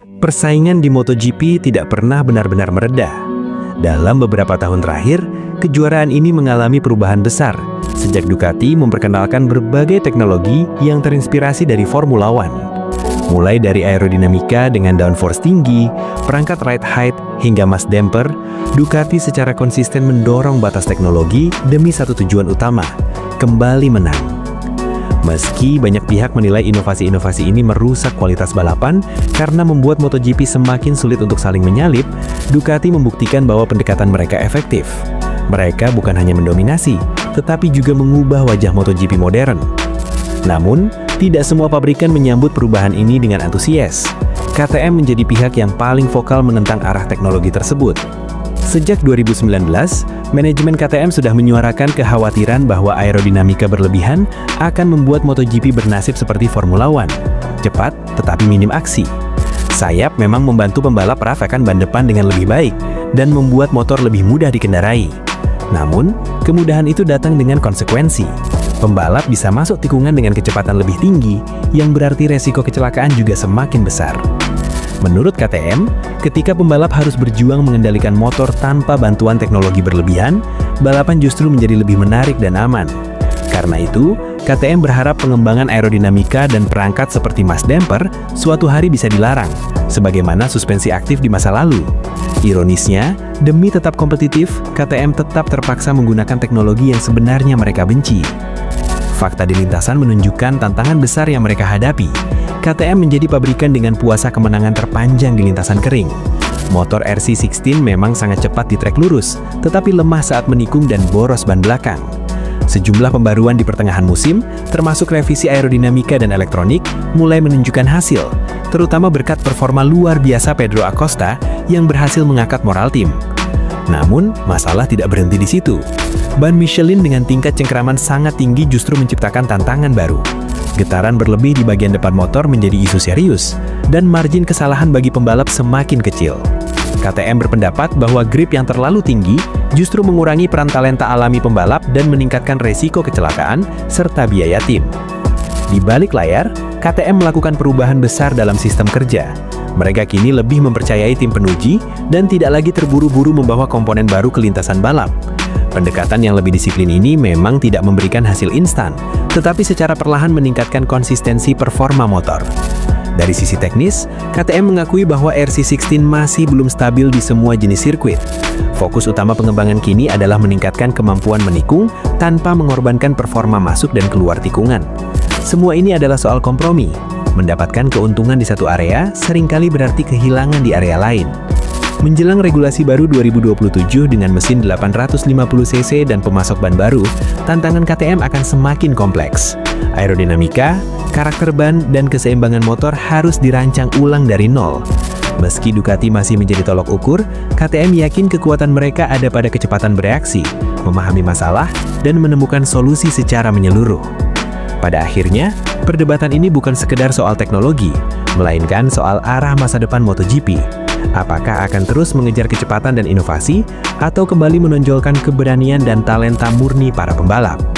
Persaingan di MotoGP tidak pernah benar-benar mereda. Dalam beberapa tahun terakhir, kejuaraan ini mengalami perubahan besar sejak Ducati memperkenalkan berbagai teknologi yang terinspirasi dari Formula One. Mulai dari aerodinamika dengan downforce tinggi, perangkat ride height, hingga mass damper, Ducati secara konsisten mendorong batas teknologi demi satu tujuan utama, kembali menang. Meski banyak pihak menilai inovasi-inovasi ini merusak kualitas balapan karena membuat MotoGP semakin sulit untuk saling menyalip, Ducati membuktikan bahwa pendekatan mereka efektif. Mereka bukan hanya mendominasi, tetapi juga mengubah wajah MotoGP modern. Namun, tidak semua pabrikan menyambut perubahan ini dengan antusias. KTM menjadi pihak yang paling vokal menentang arah teknologi tersebut. Sejak 2019, manajemen KTM sudah menyuarakan kekhawatiran bahwa aerodinamika berlebihan akan membuat MotoGP bernasib seperti Formula One, cepat tetapi minim aksi. Sayap memang membantu pembalap merasakan ban depan dengan lebih baik dan membuat motor lebih mudah dikendarai. Namun, kemudahan itu datang dengan konsekuensi. Pembalap bisa masuk tikungan dengan kecepatan lebih tinggi, yang berarti resiko kecelakaan juga semakin besar. Menurut KTM, ketika pembalap harus berjuang mengendalikan motor tanpa bantuan teknologi berlebihan, balapan justru menjadi lebih menarik dan aman. Karena itu, KTM berharap pengembangan aerodinamika dan perangkat seperti mass damper suatu hari bisa dilarang, sebagaimana suspensi aktif di masa lalu. Ironisnya, demi tetap kompetitif, KTM tetap terpaksa menggunakan teknologi yang sebenarnya mereka benci. Fakta di lintasan menunjukkan tantangan besar yang mereka hadapi. KTM menjadi pabrikan dengan puasa kemenangan terpanjang di lintasan kering. Motor RC16 memang sangat cepat di trek lurus, tetapi lemah saat menikung dan boros ban belakang. Sejumlah pembaruan di pertengahan musim, termasuk revisi aerodinamika dan elektronik, mulai menunjukkan hasil, terutama berkat performa luar biasa Pedro Acosta yang berhasil mengangkat moral tim. Namun, masalah tidak berhenti di situ. Ban Michelin dengan tingkat cengkeraman sangat tinggi justru menciptakan tantangan baru. Getaran berlebih di bagian depan motor menjadi isu serius, dan margin kesalahan bagi pembalap semakin kecil. KTM berpendapat bahwa grip yang terlalu tinggi justru mengurangi peran talenta alami pembalap dan meningkatkan resiko kecelakaan serta biaya tim. Di balik layar, KTM melakukan perubahan besar dalam sistem kerja. Mereka kini lebih mempercayai tim penuji dan tidak lagi terburu-buru membawa komponen baru ke lintasan balap. Pendekatan yang lebih disiplin ini memang tidak memberikan hasil instan, tetapi secara perlahan meningkatkan konsistensi performa motor. Dari sisi teknis, KTM mengakui bahwa RC16 masih belum stabil di semua jenis sirkuit. Fokus utama pengembangan kini adalah meningkatkan kemampuan menikung tanpa mengorbankan performa masuk dan keluar tikungan. Semua ini adalah soal kompromi. Mendapatkan keuntungan di satu area seringkali berarti kehilangan di area lain. Menjelang regulasi baru 2027 dengan mesin 850cc dan pemasok ban baru, tantangan KTM akan semakin kompleks. Aerodinamika, karakter ban, dan keseimbangan motor harus dirancang ulang dari nol. Meski Ducati masih menjadi tolok ukur, KTM yakin kekuatan mereka ada pada kecepatan bereaksi, memahami masalah, dan menemukan solusi secara menyeluruh. Pada akhirnya, perdebatan ini bukan sekedar soal teknologi, melainkan soal arah masa depan MotoGP. Apakah akan terus mengejar kecepatan dan inovasi, atau kembali menonjolkan keberanian dan talenta murni para pembalap?